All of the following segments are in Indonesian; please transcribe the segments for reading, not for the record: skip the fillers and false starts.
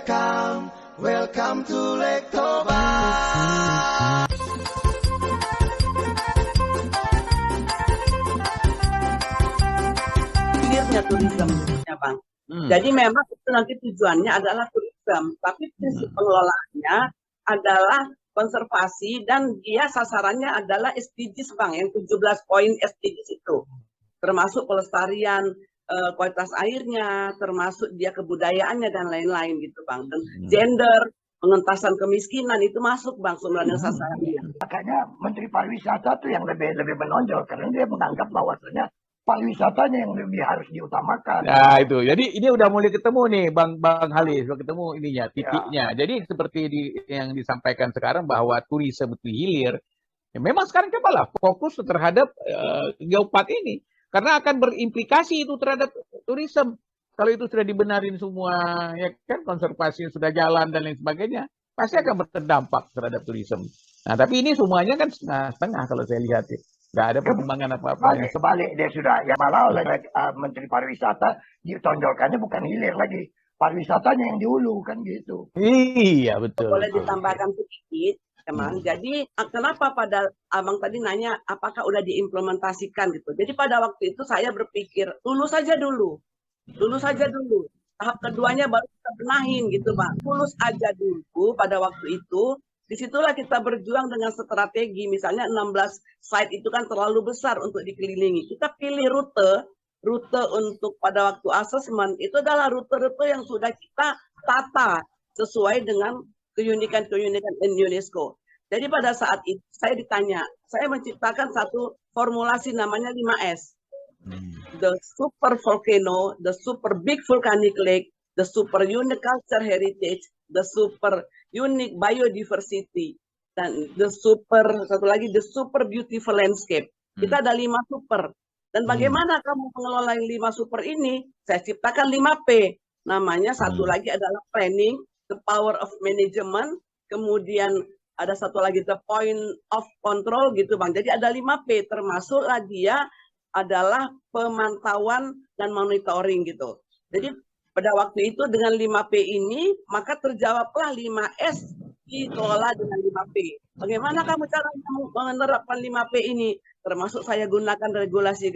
welcome to Lake Toba. Hilirnya turisme ya Bang. Jadi memang itu nanti tujuannya adalah turisme, tapi prinsip pengelolaannya adalah konservasi dan dia sasarannya adalah SDGs Bang, yang 17 poin SDGs itu. Termasuk pelestarian kualitas airnya, termasuk dia kebudayaannya dan lain-lain gitu Bang. Dan gender, pengentasan kemiskinan itu masuk Bang sebenarnya sasarannya. Makanya Menteri Pariwisata tuh yang lebih menonjol karena dia menganggap bahwasanya pariwisatanya yang lebih harus diutamakan. Nah itu, jadi ini udah mulai ketemu nih Bang Halis, udah ketemu ininya, titiknya. Jadi seperti yang disampaikan sekarang bahwa turisme itu hilir. Ya, memang sekarang cobalah fokus terhadap geopark ini. Karena akan berimplikasi itu terhadap turisme. Kalau itu sudah dibenarin semua, ya kan konservasi sudah jalan dan lain sebagainya, pasti akan berdampak terhadap turisme. Nah, tapi ini semuanya kan setengah kalau saya lihat ya. Nggak ada perkembangan apa-apa. Sebalik dia sudah, ya malah oleh Menteri Pariwisata ditonjolkannya bukan hilir lagi. Pariwisatanya yang di hulu kan gitu. Iya, betul. Boleh ditambahkan sedikit. Teman. Jadi kenapa pada Abang tadi nanya apakah udah diimplementasikan gitu. Jadi pada waktu itu saya berpikir lulus saja dulu. Tahap keduanya baru kita benahin gitu Bang. Lulus aja dulu pada waktu itu. Disitulah kita berjuang dengan strategi. Misalnya 16 site itu kan terlalu besar untuk dikelilingi. Kita pilih rute untuk pada waktu asesmen itu adalah rute-rute yang sudah kita tata sesuai dengan keunikan UNESCO. Jadi pada saat itu saya ditanya, saya menciptakan satu formulasi namanya 5S. The super volcano, the super big volcanic lake, the super unique culture heritage, the super unique biodiversity, dan the super beautiful landscape. Kita ada 5 super. Dan bagaimana kamu mengelola 5 super ini? Saya ciptakan 5P. Namanya satu lagi adalah planning, the power of management, kemudian ada satu lagi the point of control gitu Bang. Jadi ada 5P termasuklah dia adalah pemantauan dan monitoring gitu. Jadi pada waktu itu dengan 5P ini maka terjawablah 5S dikelola dengan 5P. Bagaimana kamu cara menerapkan 5P ini? Termasuk saya gunakan regulasi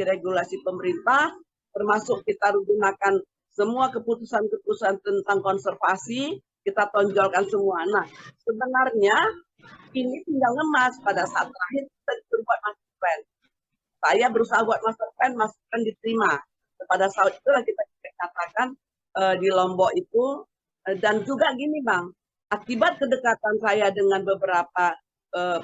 pemerintah, termasuk kita gunakan semua keputusan-keputusan tentang konservasi, kita tonjolkan semua. Nah, sebenarnya ini tinggal ngemas pada saat terakhir kita disuruh buat master plan. Saya berusaha buat master plan diterima. Pada saat itulah kita katakan di Lombok itu, dan juga gini Bang, akibat kedekatan saya dengan beberapa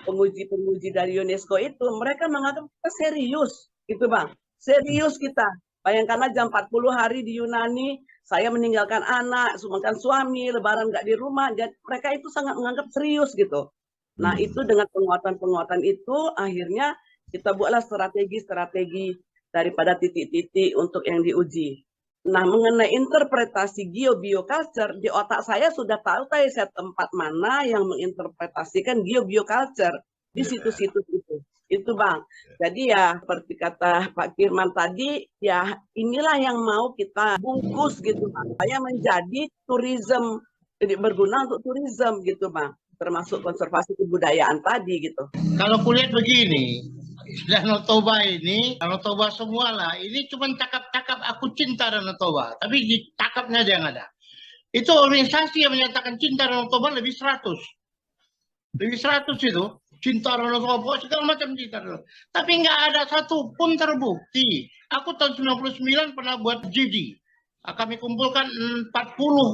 penguji dari UNESCO itu, mereka menganggap kita serius, gitu Bang. Serius kita. Bayangkan aja 40 hari di Yunani, saya meninggalkan anak, sedangkan suami, lebaran nggak di rumah, jadi mereka itu sangat menganggap serius gitu. Nah itu dengan penguatan-penguatan itu, akhirnya kita buatlah strategi-strategi daripada titik-titik untuk yang diuji. Nah mengenai interpretasi geobioculture, di otak saya sudah tahu saya tempat mana yang menginterpretasikan geobioculture di situs-situs itu Bang. Jadi ya seperti kata Pak Firman tadi, ya inilah yang mau kita bungkus gitu Bang. Supaya menjadi turisme, jadi berguna untuk turisme gitu Bang. Termasuk konservasi kebudayaan tadi gitu. Kalau kulihat begini, Danau Toba ini, Danau Toba semua lah, ini cuma cakap-cakap aku cinta Danau Toba, tapi cakapnya aja yang ada. Itu organisasi yang menyatakan cinta Danau Toba lebih 100 itu. Cinta Danau Toba, segala macam cinta. Tapi nggak ada satu pun terbukti. Aku tahun 99 pernah buat GD. Kami kumpulkan 40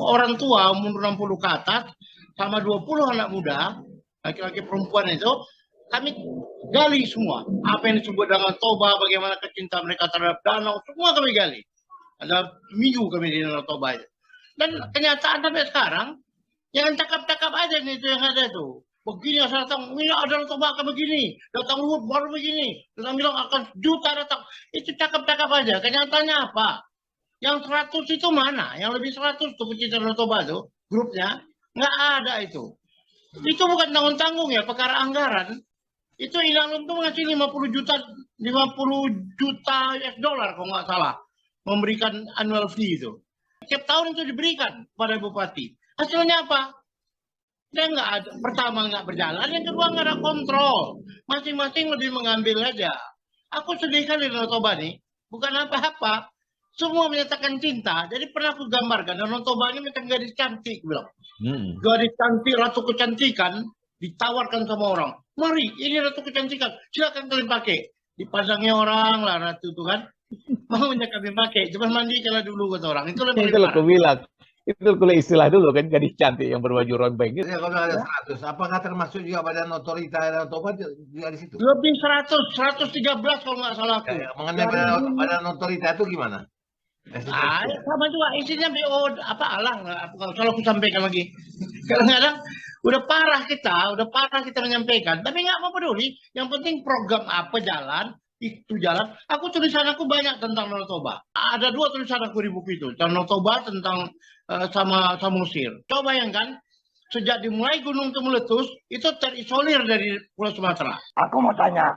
orang tua, umur 60 ke atas, sama 20 anak muda, laki-laki perempuan itu, kami gali semua. Apa yang disebut Danau Toba, bagaimana kecintaan mereka terhadap danau, semua kami gali. Ada minggu kami di Danau Toba itu. Dan kenyataan sampai sekarang, jangan cakap-cakap aja nih itu yang ada tuh. Begini asal datang, ini ada Toba akan begini, datang Luhut baru begini, datang bilang akan juta datang. Itu cakap-cakap aja. Kenyataannya apa? Yang 100 itu mana? Yang lebih 100 tuh pecinta Danau Toba tuh, grupnya nggak ada itu. Itu bukan tanggung-tanggung ya, perkara anggaran. Itu Inalum tuh ngasih 50 juta US dollar kalau nggak salah, memberikan annual fee itu. tiap tahun itu diberikan pada bupati. Hasilnya apa? Dia nggak ada, pertama nggak berjalan, yang kedua nggak ada kontrol. Masing-masing lebih mengambil aja. Aku sedih kali Danau Toba nih, bukan apa-apa. Semua menyatakan cinta. Jadi pernah aku gambarkan Danau Toba ini macam gadis cantik, bilang. Gadis cantik, ratu kecantikan, ditawarkan sama orang. Mari, ini ratu kecantikan, silakan kalian pakai. Dipandangnya orang lah ratu itu kan. Maunya kami pakai, cuma mandi kala dulu kata orang. Itu lebih Itu aku bilang. Itu kalau istilah dulu kan, gadis cantik yang berbaju rombeng gitu. Ya, kalau ada 100, apakah termasuk juga Badan Otorita Danau Toba juga di situ? lebih 113 kalau nggak salah aku. Mengenai Badan Otorita itu gimana? Sama juga isinya BO kalau aku sampaikan lagi. Kadang-kadang udah parah kita menyampaikan, tapi nggak mau peduli. Yang penting program apa jalan, itu jalan. Tulisan aku banyak tentang Danau Toba. Ada 2 tulisan aku di buku itu. Danau Toba tentang sama Samosir. Coba bayangkan, sejak dimulai gunung itu meletus, itu terisolir dari Pulau Sumatera. Aku mau tanya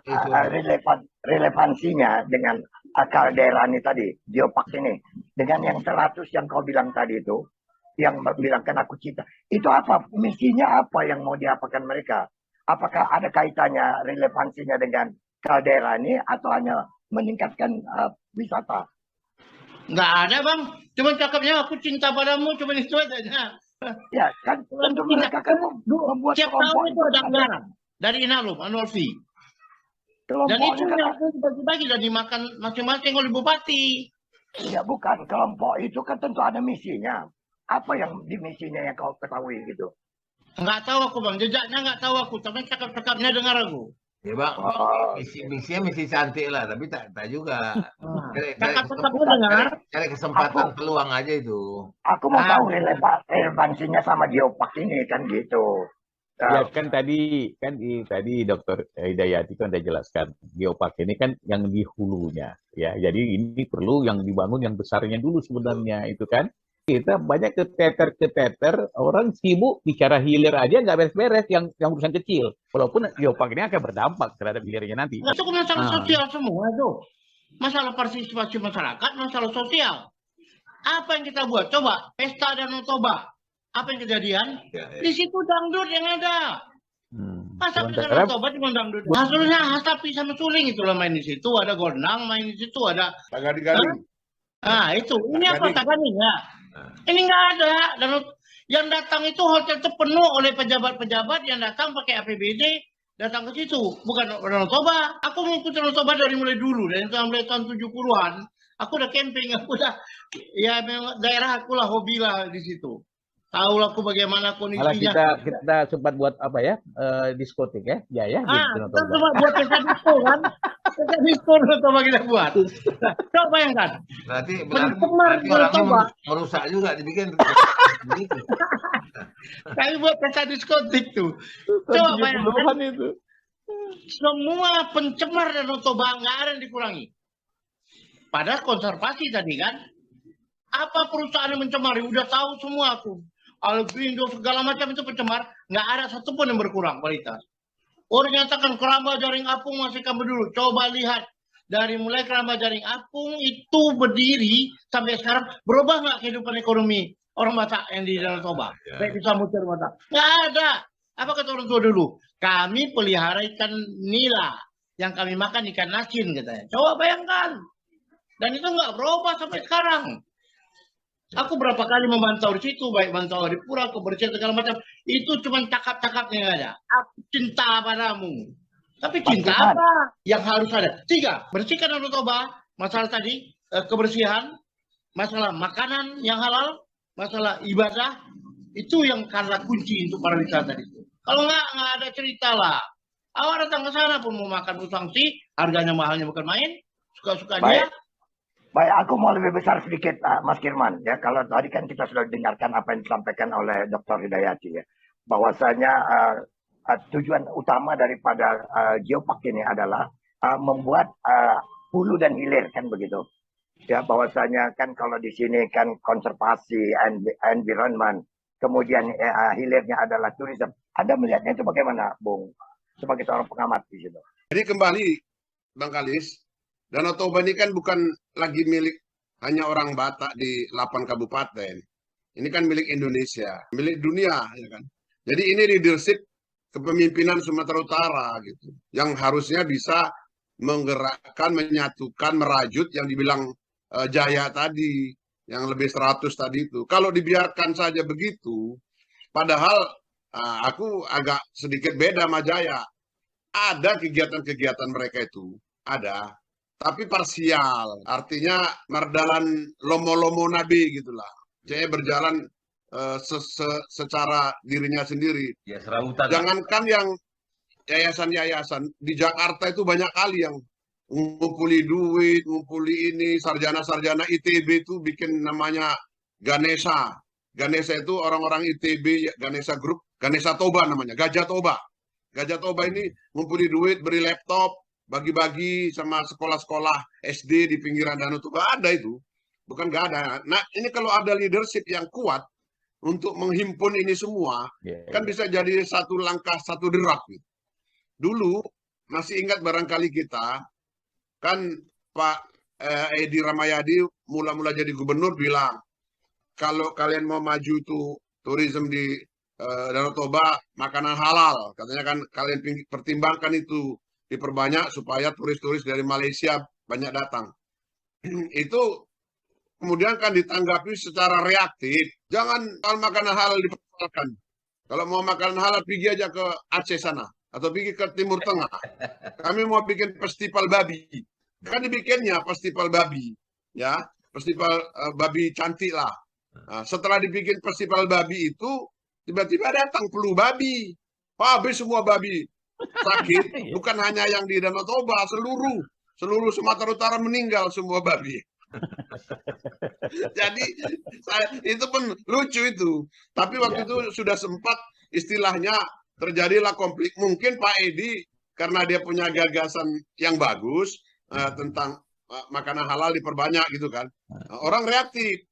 relevansinya dengan kaldera ini tadi, geopark ini, dengan yang 100 yang kau bilang tadi itu, yang bilangkan aku cinta. Itu apa? Misinya apa yang mau diapakan mereka? Apakah ada kaitannya relevansinya dengan kaldera ini atau hanya meningkatkan wisata? Nggak ada bang, cuma cakapnya aku cinta padamu, cuma itu aja. Ya kan, tentu mereka kan membuat Tiap tahun itu ada anggaran dari Inalum, annual fee. Dan itu yang dibagi-bagi dan dimakan masing-masing oleh bupati. Ya bukan, kelompok itu kan tentu ada misinya. Apa yang di misinya yang kau ketahui gitu? Nggak tahu aku bang, jejaknya nggak tahu aku, tapi cakap-cakapnya dengar aku. Ya bang, misinya misi cantik lah, tapi tak juga. Cari kesempatan peluang aja itu. Aku mau tahu relevansinya sama geopark ini kan gitu. Ya kan tadi Dr. Hidayati kan udah jelaskan geopark ini kan yang di hulunya ya. Jadi ini perlu yang dibangun yang besarnya dulu sebenarnya itu kan. Kita banyak keteter orang sibuk bicara hilir aja nggak beres-beres yang urusan kecil. Walaupun geopark ini akan berdampak terhadap hilirnya nanti. Itu masalah sosial semua itu. Masalah partisipasi masyarakat, masalah sosial. Apa yang kita buat? Coba pesta Danau Toba. Apa yang kejadian? Di situ dangdut yang ada. Masa Danau Toba cuma dangdut. Hasilnya Hasapi sama Suling itu lah main di situ. Ada gondang main di situ. Ada Tagading. Nah itu. Ini apa Tagading ya? Ini nggak ada. Dan yang datang itu hotel itu penuh oleh pejabat-pejabat yang datang pakai APBD datang ke situ. Bukan Danau Toba. Aku mengikuti Danau Toba dari mulai dulu. Dari mulai tahun 70-an. Aku udah camping. Aku udah ya daerah aku lah, hobi lah di situ. Tahu aku bagaimana kondisinya. Malah kita sempat buat apa ya? Diskotik ya. Ya. Kita cuma buat pesta disko kan. Pesta disko Danau Toba kita buat. Coba bayangkan. Berarti orangnya merusak juga dibikin. Kami buat pesta diskotik tuh. Coba bayangkan itu. Semua pencemar Danau Toba nggak ada yang dikurangi. Padahal konservasi tadi kan. Apa perusahaan yang mencemari? Udah tahu semua aku. Albindo segala macam itu pencemar. Nggak ada satupun yang berkurang kualitas. Orang nyatakan keramba jaring apung masih kami dulu. Coba lihat. Dari mulai keramba jaring apung itu berdiri sampai sekarang. Berubah nggak kehidupan ekonomi orang Batak yang di Danau Toba? Baik di Samosir Batak. Nggak ada. Apa kata orang tua dulu? Kami pelihara ikan nila. Yang kami makan ikan asin katanya. Coba bayangkan. Dan itu nggak berubah sampai sekarang. Aku berapa kali memantau di situ, baik mantau di pura, kebersihan segala macam. Itu cuma cakap-cakapnya yang ada. Aku cinta padamu. Tapi cinta apa? Yang harus ada. 3, bersihkan Danau Toba. Masalah tadi, kebersihan. Masalah makanan yang halal. Masalah ibadah. Itu yang karena kunci untuk para wisata itu. Kalau nggak ada cerita lah. Awak datang ke sana pun mau makan sanksi, harganya mahalnya bukan main. Suka-suka dia. Baik, aku mau lebih besar sedikit, Mas Kirman. Ya, kalau tadi kan kita sudah dengarkan apa yang disampaikan oleh Dr. Hidayati, ya, bahwasanya tujuan utama daripada geopark ini adalah membuat hulu dan hilir, kan begitu. Ya, bahwasanya kan kalau di sini kan konservasi, environment, kemudian hilirnya adalah tourism. Anda melihatnya itu bagaimana, Bung? Sebagai seorang pengamat di situ. Jadi kembali, Bang Kalis, Danau Toba ini kan bukan lagi milik hanya orang Batak di 8 kabupaten. Ini kan milik Indonesia, milik dunia, ya kan. Jadi ini leadership kepemimpinan Sumatera Utara gitu, yang harusnya bisa menggerakkan, menyatukan, merajut yang dibilang Jaya tadi, yang lebih 100 tadi itu. Kalau dibiarkan saja begitu, padahal aku agak sedikit beda sama Jaya. Ada kegiatan-kegiatan mereka itu, ada, tapi parsial. Artinya merdalan lomo-lomo nabi gitulah. Jadi berjalan secara dirinya sendiri. Ya, serabutan. Jangankan yang yayasan-yayasan, di Jakarta itu banyak kali yang ngumpuli duit, ngumpuli ini, sarjana-sarjana ITB itu bikin namanya Ganesha. Ganesha itu orang-orang ITB, Ganesha Group, Ganesha Toba namanya, Gajah Toba. Gajah Toba ini ngumpuli duit, beri laptop, bagi-bagi sama sekolah-sekolah SD di pinggiran Danau Toba. Ada itu, bukan nggak ada. Nah, ini kalau ada leadership yang kuat untuk menghimpun ini semua, kan bisa jadi satu langkah, satu derap. Gitu. Dulu, masih ingat barangkali kita, kan Pak Edi Ramayadi mula-mula jadi gubernur bilang, kalau kalian mau maju itu turisme di Danau Toba, makanan halal. Katanya kan kalian pertimbangkan itu, diperbanyak supaya turis-turis dari Malaysia banyak datang. Itu kemudian kan ditanggapi secara reaktif. Jangan kalau makanan halal dipersoalkan. Kalau mau makanan halal, pergi aja ke Aceh sana. Atau pergi ke Timur Tengah. Kami mau bikin festival babi. Kan dibikinnya festival babi. Ya, festival babi cantik lah. Nah, setelah dibikin festival babi itu, tiba-tiba datang flu babi. Habis semua babi sakit. Bukan hanya yang di Danau Toba, seluruh Sumatera Utara meninggal semua babi. Jadi itu pun lucu itu. Tapi waktu itu sudah sempat istilahnya terjadilah konflik. Mungkin Pak Edi karena dia punya gagasan yang bagus tentang makanan halal diperbanyak gitu kan. Orang reaktif.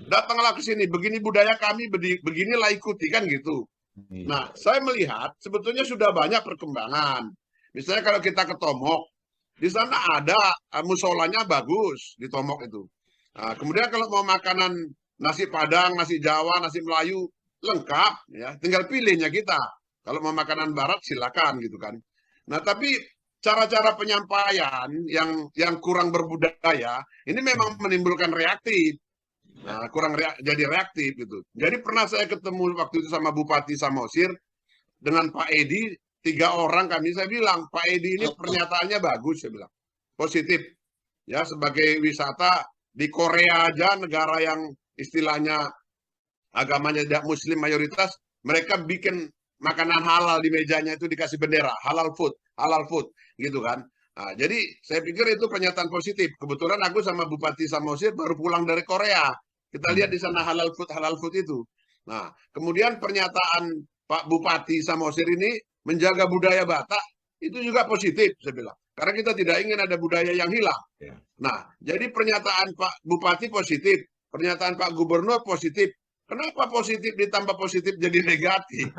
Datanglah ke sini, begini budaya kami, beginilah ikuti kan gitu. Nah, saya melihat sebetulnya sudah banyak perkembangan. Misalnya kalau kita ke Tomok, di sana ada musolanya bagus di Tomok itu. Nah, kemudian kalau mau makanan nasi Padang, nasi Jawa, nasi Melayu lengkap, ya, tinggal pilihnya kita. Kalau mau makanan Barat silakan gitu kan. Nah, tapi cara-cara penyampaian yang kurang berbudaya ini memang menimbulkan reaktif. Nah, jadi reaktif gitu. Jadi pernah saya ketemu waktu itu sama Bupati Samosir dengan Pak Edi. 3 orang kami, saya bilang, Pak Edi ini pernyataannya bagus, saya bilang. Positif. Ya, sebagai wisata di Korea aja, negara yang istilahnya agamanya tidak muslim mayoritas, mereka bikin makanan halal di mejanya itu dikasih bendera, halal food, gitu kan. Nah, jadi saya pikir itu pernyataan positif. Kebetulan aku sama Bupati Samosir baru pulang dari Korea. Kita lihat di sana halal food itu. Nah, kemudian pernyataan Pak Bupati Samosir ini menjaga budaya Batak itu juga positif, saya bilang. Karena kita tidak ingin ada budaya yang hilang. Nah, jadi pernyataan Pak Bupati positif, pernyataan Pak Gubernur positif. Kenapa positif ditambah positif jadi negatif?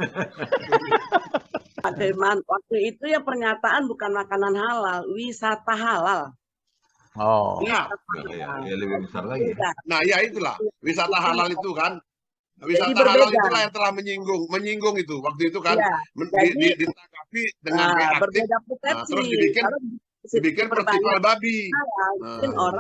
Pak Firman, waktu itu ya pernyataan bukan makanan halal, wisata halal. Oh. Ya. Ya, lebih besar lagi. Nah, ya itulah. Wisata halal itu kan. Wisata halal itulah yang telah menyinggung itu waktu itu kan, ditanggapi dengan reaktif, terus dibikin festival babi.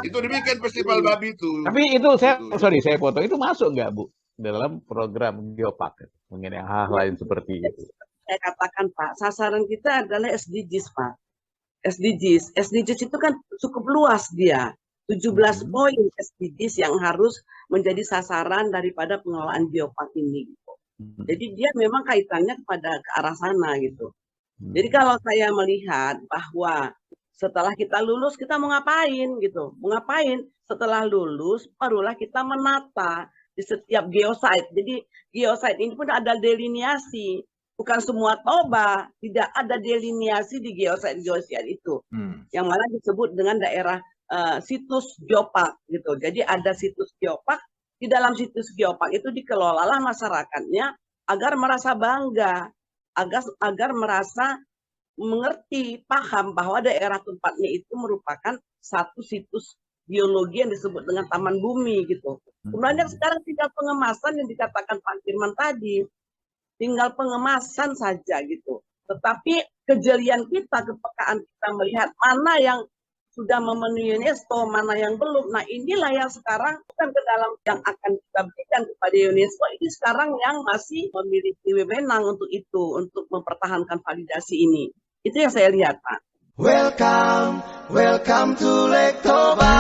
Itu dibikin festival babi itu. Tapi itu saya potong, itu masuk nggak Bu dalam program Geopark mengenai hal lain seperti itu? Saya katakan Pak, sasaran kita adalah SDGs Pak. SDGs itu kan cukup luas dia. 17 poin SDGs yang harus menjadi sasaran daripada pengelolaan Geopark ini. Gitu. Jadi dia memang kaitannya kepada ke arah sana gitu. Jadi kalau saya melihat bahwa setelah kita lulus kita mau ngapain gitu, mau ngapain setelah lulus barulah kita menata di setiap geosite. Jadi geosite ini pun ada delineasi. Bukan semua Toba, tidak ada delineasi di geosite itu. Yang mana disebut dengan daerah situs Geopark gitu. Jadi ada situs Geopark, di dalam situs Geopark itu dikelolalah masyarakatnya agar merasa bangga, agar merasa mengerti, paham bahwa daerah tempatnya itu merupakan satu situs biologi yang disebut dengan taman bumi gitu. Sebenarnya sekarang tinggal pengemasan yang dikatakan Pak Firman tadi, tinggal pengemasan saja gitu. Tetapi kejelian kita, kepekaan kita melihat mana yang sudah memenuhi UNESCO, mana yang belum. Nah inilah yang sekarang bukan ke dalam yang akan kita berikan kepada UNESCO, ini sekarang yang masih memiliki wewenang untuk itu, untuk mempertahankan validasi ini. Itu yang saya lihat, Pak. Welcome to Lake Toba.